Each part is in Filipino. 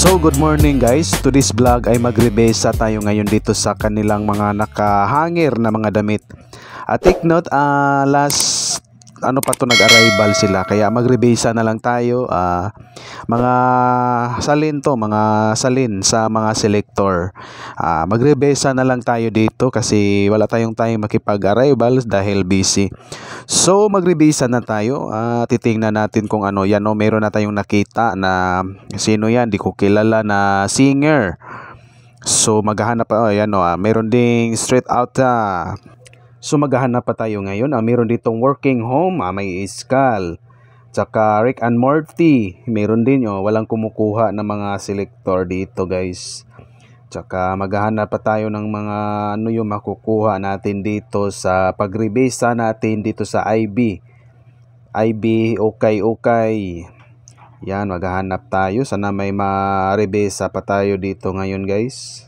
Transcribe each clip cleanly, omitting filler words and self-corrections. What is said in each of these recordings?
So good morning guys, to this vlog ay magrebesa tayo ngayon dito sa kanilang mga nakahangir na mga damit. At take note, last nag-arrival sila, kaya magrebesa na lang tayo. Mga salin sa mga selector. Magrebesa na lang tayo dito kasi wala tayong time makipag-arrival dahil busy. So magrebisa na tayo. Titingnan natin kung ano yan. Meron na tayong nakita na sino yan, di ko kilala na singer. So maghahanap pa. Meron ding straight out. So maghahanap pa tayo ngayon. Meron ditong working home. May Iskal. Tsaka Rick and Morty. Meron din. Walang kumukuha ng mga selector dito guys. Tsaka maghahanap pa tayo ng mga yung makukuha natin dito sa pagrebesa natin dito sa IB. Okay. Yan, maghahanap tayo. Sana may marebesa pa tayo dito ngayon guys.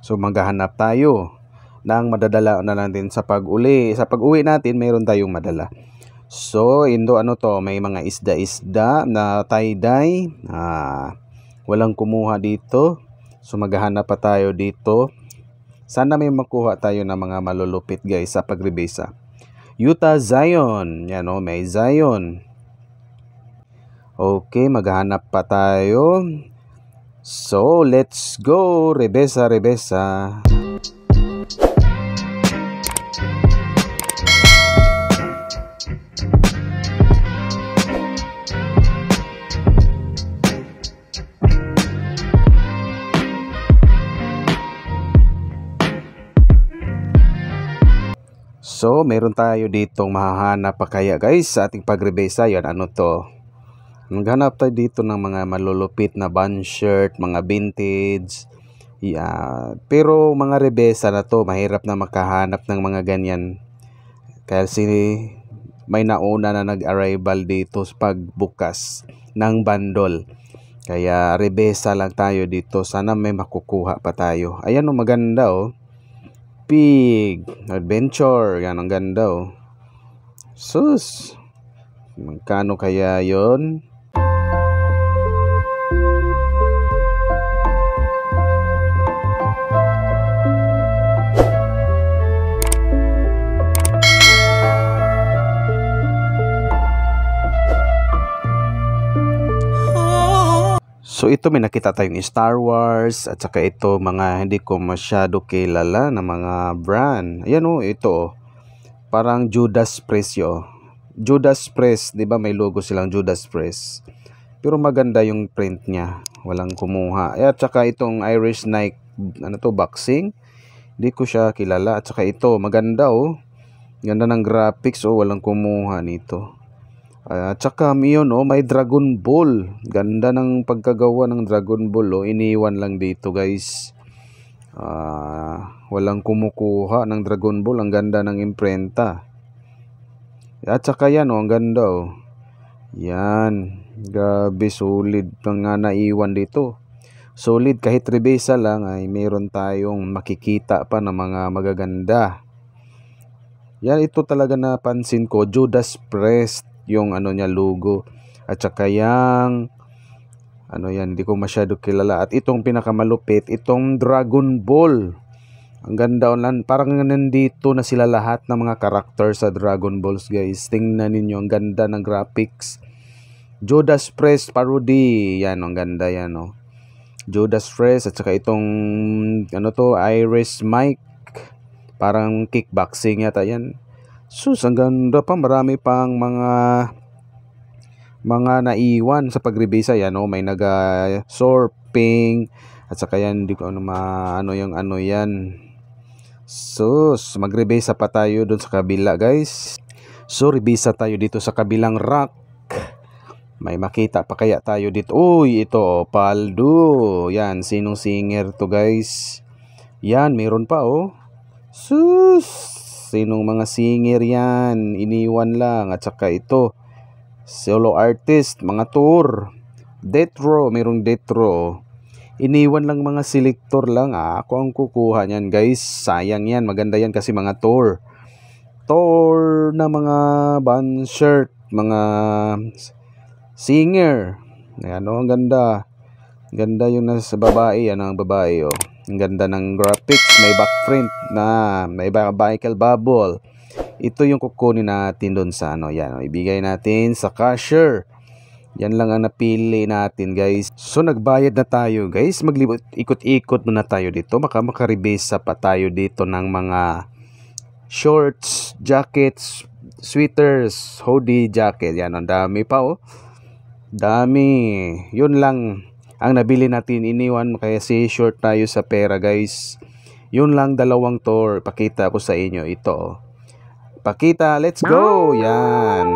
So maghahanap tayo ng madadala na natin sa pag-uli. Sa pag-uwi natin, mayroon tayong madala. So, may mga isda-isda na tie-dye. Walang kumuha dito. So, maghahanap pa tayo dito. Sana may makuha tayo ng mga malulupit guys sa pagrebesa. Utah Zion. Yan may Zion. Okay, maghahanap pa tayo. So, let's go. Rebesa. So, meron tayo ditong mahahanap pa kaya guys sa ating pagrebesa. Yan, maghanap tayo dito ng mga malulupit na band shirt, mga vintage. Pero mga rebesa na to, mahirap na makahanap ng mga ganyan. Kasi may nauna na nag-arrival dito sa pagbukas ng bundle. Kaya rebesa lang tayo dito. Sana may makukuha pa tayo. Ayan maganda Pig Adventure. Yan, ang ganda Sus, magkano kaya yon? So ito may nakita tayong Star Wars at saka ito mga hindi ko masyado kilala na mga brand. Ayan ito parang Judas Priest Judas Priest, 'di ba may logo silang Judas Priest. Pero maganda yung print niya. Walang kumuha. At saka itong Irish Nike boxing. Hindi ko siya kilala. At saka ito maganda Ganda ng graphics walang kumuha nito. At saka may Dragon Ball. Ganda ng pagkagawa ng Dragon Ball iniwan lang dito guys. Walang kumukuha ng Dragon Ball. Ang ganda ng imprenta. At saka yan ang ganda Yan. Gabi solid nga naiwan dito. Solid kahit rebesa lang ay meron tayong makikita pa ng mga magaganda. Yan, ito talaga napansin ko. Judas Priest yung niya logo. At saka yang hindi ko masyado kilala. At itong pinakamalupit, itong Dragon Ball. Ang ganda parang nandito na sila lahat ng mga karakter sa Dragon Balls guys. Tingnan ninyo, ang ganda ng graphics. Judas Priest parody. Yan, ang ganda yan Judas Priest at saka itong Irish Mike. Parang kickboxing yata yan. Sus, ang ganda pa. Marami pang mga naiwan sa pagrebesa. Yan may surfing at saka yan hindi ko yung yan. Sus, magrebesa pa tayo doon sa kabila guys. So rebesa tayo dito sa kabilang rack. May makita pa kaya tayo dito. Uy, ito Paldo. Yan, sinong singer to guys? Yan, meron pa Sus, sinong mga singer yan? Iniwan lang. At saka ito solo artist, mga tour. Death Row, merong Death Row. Iniwan lang mga selector lang. Ako ang kukuha niyan guys. Sayang yan, maganda yan kasi mga tour na mga band shirt, mga singer. Ayan ang ganda. Ganda yung nasa babae. Ano ang babae, oh. Ang ganda ng graphics. May back print na. May Michael Bubble. Ito yung kukunin natin doon sa ano. Yan, oh. Ibigay natin sa cashier. Yan lang ang napili natin, guys. So, nagbayad na tayo, guys. Maglibot, ikot-ikot muna tayo dito. Baka makaribesa pa tayo dito ng mga shorts, jackets, sweaters, hoodie, jacket. Yan, ang dami pa, oh. Dami. Yun lang ang nabili natin. Iniwan kaya si short tayo sa pera, guys. Yun lang, dalawang tour. Pakita ko sa inyo ito. Pakita, let's go. Yan.